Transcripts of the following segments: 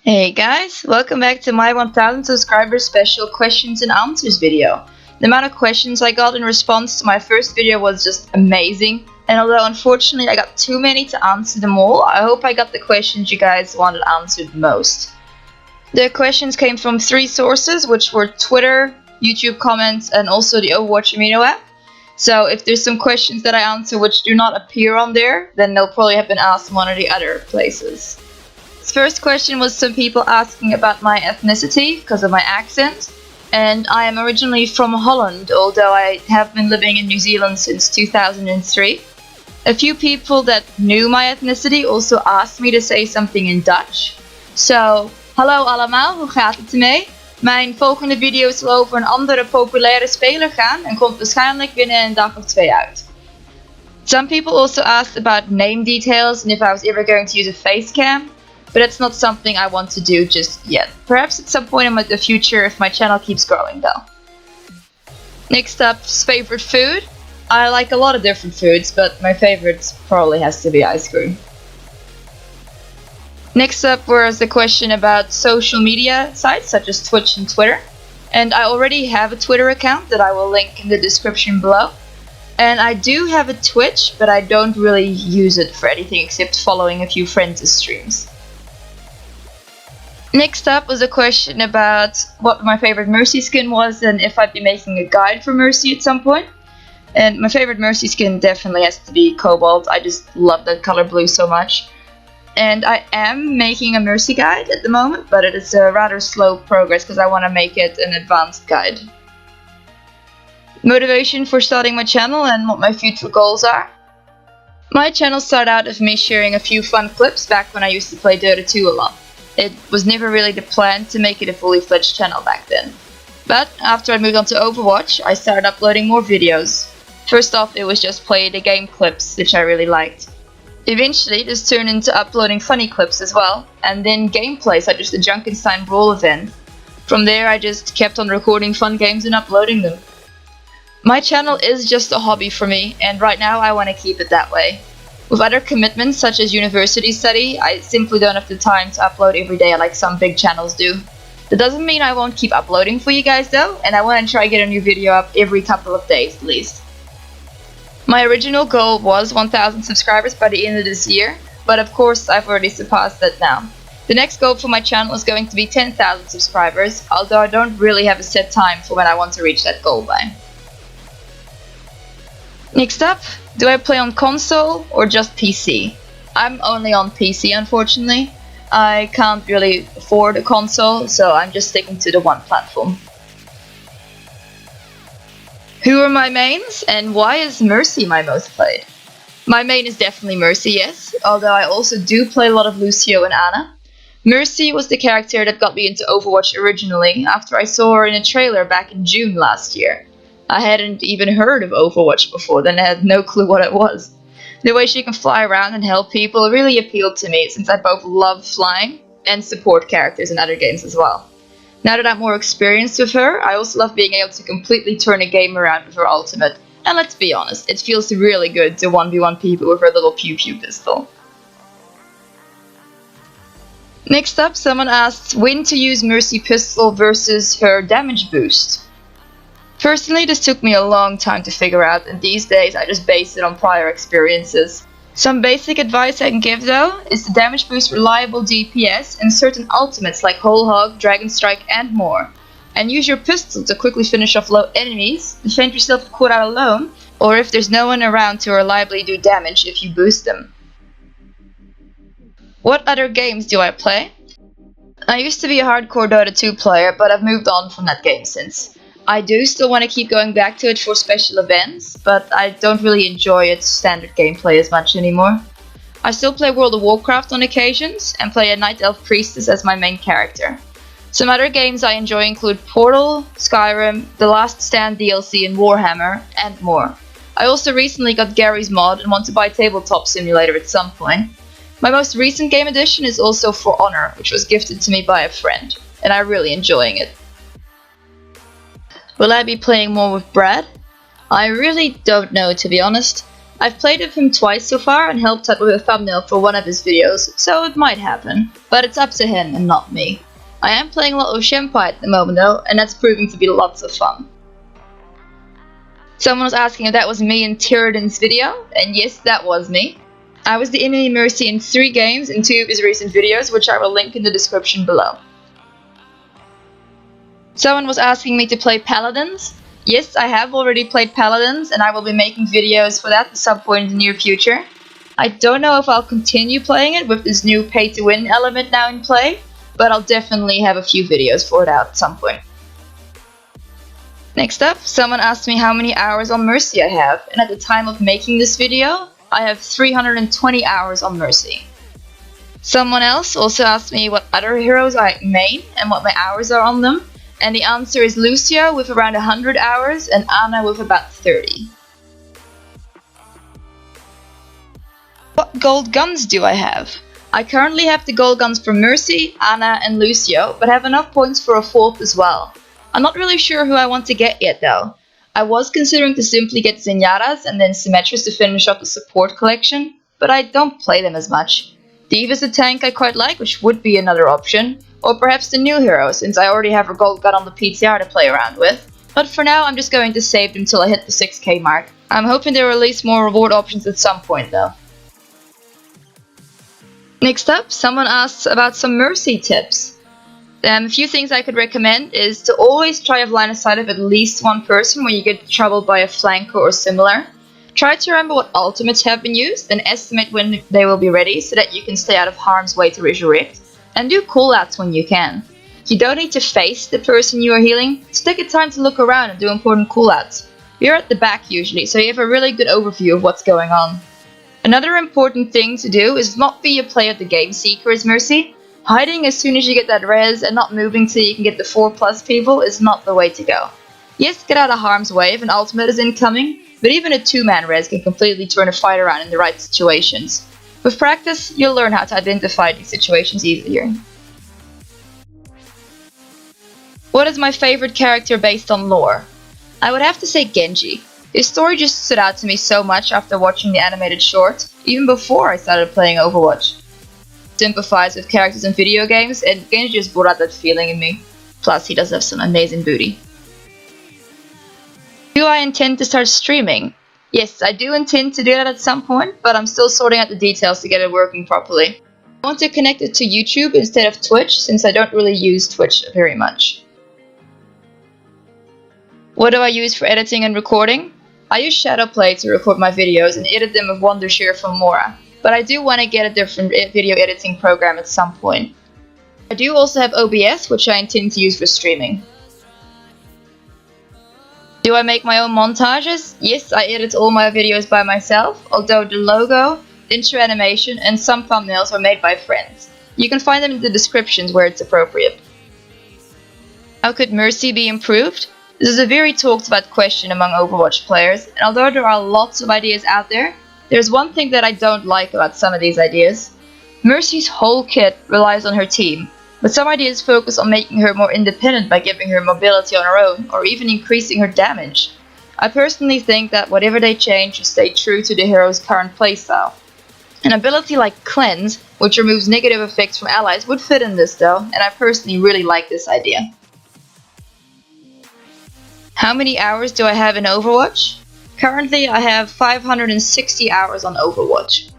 Hey guys, welcome back to my 1000 subscribers special questions and answers video. The amount of questions I got in response to my first video was just amazing, and although unfortunately I got too many to answer them all, I hope I got the questions you guys wanted answered most. The questions came from 3 sources, which were Twitter, YouTube comments, and also the Overwatch Amino app. So if there's some questions that I answer which do not appear on there, then they'll probably have been asked in one of the other places. This first question was some people asking about my ethnicity because of my accent, and I am originally from Holland, although I have been living in New Zealand since 2003. A few people that knew my ethnicity also asked me to say something in Dutch. So, hallo allemaal, hoe gaat het ermee? Mijn volgende video zal over een andere populaire speler gaan en komt waarschijnlijk binnen een dag of 2 uit. Some people also asked about name details and if I was ever going to use a face cam. But it's not something I want to do just yet. Perhaps at some point in the future if my channel keeps growing though. Next up, favorite food. I like a lot of different foods, but my favorite probably has to be ice cream. Next up was the question about social media sites such as Twitch and Twitter. And I already have a Twitter account that I will link in the description below. And I do have a Twitch, but I don't really use it for anything except following a few friends' streams. Next up was a question about what my favorite Mercy skin was and if I'd be making a guide for Mercy at some point. And my favorite Mercy skin definitely has to be Cobalt. I just love that color blue so much. And I am making a Mercy guide at the moment, but it is a rather slow progress because I want to make it an advanced guide. Motivation for starting my channel and what my future goals are. My channel started out of me sharing a few fun clips back when I used to play Dota 2 a lot. It was never really the plan to make it a fully fledged channel back then. But after I moved on to Overwatch, I started uploading more videos. First off, it was just play the game clips, which I really liked. Eventually, this turned into uploading funny clips as well, and then gameplay such as the Junkenstein Brawl event. From there, I just kept on recording fun games and uploading them. My channel is just a hobby for me, and right now I want to keep it that way. With other commitments such as university study, I simply don't have the time to upload every day like some big channels do. That doesn't mean I won't keep uploading for you guys though, and I want to try get a new video up every couple of days at least. My original goal was 1000 subscribers by the end of this year, but of course I've already surpassed that now. The next goal for my channel is going to be 10,000 subscribers, although I don't really have a set time for when I want to reach that goal by. Next up, do I play on console or just PC? I'm only on PC unfortunately. I can't really afford a console, so I'm just sticking to the one platform. Who are my mains and why is Mercy my most played? My main is definitely Mercy, yes, although I also do play a lot of Lucio and Ana. Mercy was the character that got me into Overwatch originally after I saw her in a trailer back in June last year. I hadn't even heard of Overwatch before then, I had no clue what it was. The way she can fly around and help people really appealed to me since I both love flying and support characters in other games as well. Now that I'm more experienced with her, I also love being able to completely turn a game around with her ultimate. And let's be honest, it feels really good to 1v1 people with her little pew pew pistol. Next up, someone asked when to use Mercy pistol versus her damage boost. Personally, this took me a long time to figure out, and these days I just base it on prior experiences. Some basic advice I can give though is to damage boost reliable DPS and certain ultimates like Whole Hog, Dragon Strike and more. And use your pistol to quickly finish off low enemies, defend yourself with quad out alone, or if there's no one around to reliably do damage if you boost them. What other games do I play? I used to be a hardcore Dota 2 player, but I've moved on from that game since. I do still want to keep going back to it for special events, but I don't really enjoy its standard gameplay as much anymore. I still play World of Warcraft on occasions, and play a Night Elf Priestess as my main character. Some other games I enjoy include Portal, Skyrim, The Last Stand DLC and Warhammer, and more. I also recently got Gary's mod and want to buy Tabletop Simulator at some point. My most recent game edition is also For Honor, which was gifted to me by a friend, and I'm really enjoying it. Will I be playing more with Brad? I really don't know, to be honest. I've played with him twice so far and helped out with a thumbnail for one of his videos, so it might happen, but it's up to him and not me. I am playing a lot with Shenpai at the moment though, and that's proving to be lots of fun. Someone was asking if that was me in Tyrodin's video, and yes, that was me. I was the enemy Mercy in 3 games in 2 of his recent videos, which I will link in the description below. Someone was asking me to play Paladins. Yes, I have already played Paladins, and I will be making videos for that at some point in the near future. I don't know if I'll continue playing it with this new pay-to-win element now in play, but I'll definitely have a few videos for it out at some point. Next up, someone asked me how many hours on Mercy I have, and at the time of making this video, I have 320 hours on Mercy. Someone else also asked me what other heroes I main and what my hours are on them, and the answer is Lucio with around 100 hours and Ana with about 30. What gold guns do I have? I currently have the gold guns for Mercy, Ana and Lucio, but have enough points for a 4th as well. I'm not really sure who I want to get yet though. I was considering to simply get Zenyatta's and then Symmetra's to finish off the support collection, but I don't play them as much. Diva's a tank I quite like, which would be another option, or perhaps the new hero, since I already have her gold gun on the PTR to play around with. But for now, I'm just going to save them till I hit the 6k mark. I'm hoping they release more reward options at some point though. Next up, someone asks about some Mercy tips. A few things I could recommend is to always try to have line of sight of at least one person when you get troubled by a flanker or similar. Try to remember what ultimates have been used and estimate when they will be ready so that you can stay out of harm's way to resurrect. And do callouts when you can. You don't need to face the person you are healing, so take a time to look around and do important callouts. You're at the back usually, so you have a really good overview of what's going on. Another important thing to do is not be a player at the game seeker as Mercy. Hiding as soon as you get that res and not moving till you can get the 4+ people is not the way to go. Yes, get out of harm's way if an ultimate is incoming, but even a 2-man res can completely turn a fight around in the right situations. With practice, you'll learn how to identify these situations easier. What is my favorite character based on lore? I would have to say Genji. His story just stood out to me so much after watching the animated short, even before I started playing Overwatch. Sympathize with characters in video games, and Genji just brought out that feeling in me. Plus, he does have some amazing booty. Do I intend to start streaming? Yes, I do intend to do that at some point, but I'm still sorting out the details to get it working properly. I want to connect it to YouTube instead of Twitch, since I don't really use Twitch very much. What do I use for editing and recording? I use Shadowplay to record my videos and edit them with Wondershare from Mora. But I do want to get a different video editing program at some point. I do also have OBS, which I intend to use for streaming. Do I make my own montages? Yes, I edit all my videos by myself, although the logo, intro animation, and some thumbnails are made by friends. You can find them in the descriptions where it's appropriate. How could Mercy be improved? This is a very talked about question among Overwatch players, and although there are lots of ideas out there, there's one thing that I don't like about some of these ideas. Mercy's whole kit relies on her team, but some ideas focus on making her more independent by giving her mobility on her own, or even increasing her damage. I personally think that whatever they change should stay true to the hero's current playstyle. An ability like Cleanse, which removes negative effects from allies, would fit in this though, and I personally really like this idea. How many hours do I have in Overwatch? Currently, I have 560 hours on Overwatch.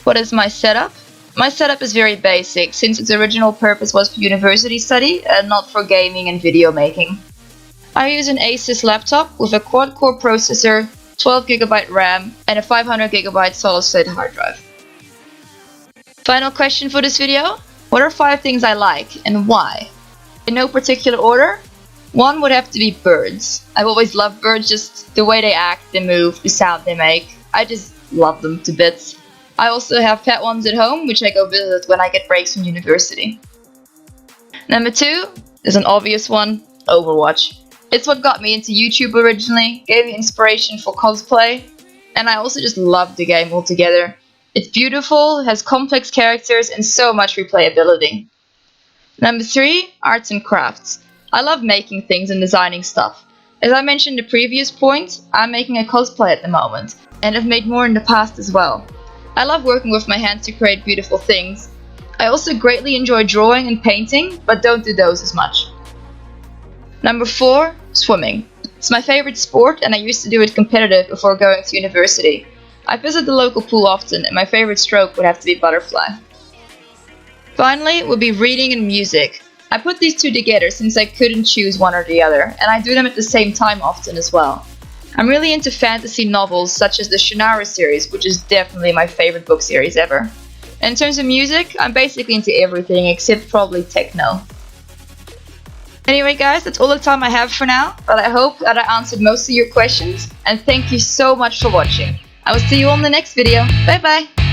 What is my setup? My setup is very basic, since its original purpose was for university study and not for gaming and video making. I use an Asus laptop with a quad-core processor, 12GB RAM, and a 500GB solid-state hard drive. Final question for this video. What are 5 things I like, and why? In no particular order. 1 would have to be birds. I've always loved birds, just the way they act, they move, the sound they make. I just love them to bits. I also have pet ones at home, which I go visit when I get breaks from university. Number 2 is an obvious one, Overwatch. It's what got me into YouTube originally, gave me inspiration for cosplay, and I also just love the game altogether. It's beautiful, has complex characters, and so much replayability. Number 3, arts and crafts. I love making things and designing stuff. As I mentioned in the previous point, I'm making a cosplay at the moment, and I've made more in the past as well. I love working with my hands to create beautiful things. I also greatly enjoy drawing and painting, but don't do those as much. Number 4, swimming. It's my favorite sport and I used to do it competitive before going to university. I visit the local pool often and my favorite stroke would have to be butterfly. Finally would be reading and music. I put these two together since I couldn't choose one or the other, and I do them at the same time often as well. I'm really into fantasy novels such as the Shannara series, which is definitely my favorite book series ever. And in terms of music, I'm basically into everything except probably techno. Anyway guys, that's all the time I have for now, but I hope that I answered most of your questions, and thank you so much for watching. I will see you all in the next video. Bye bye!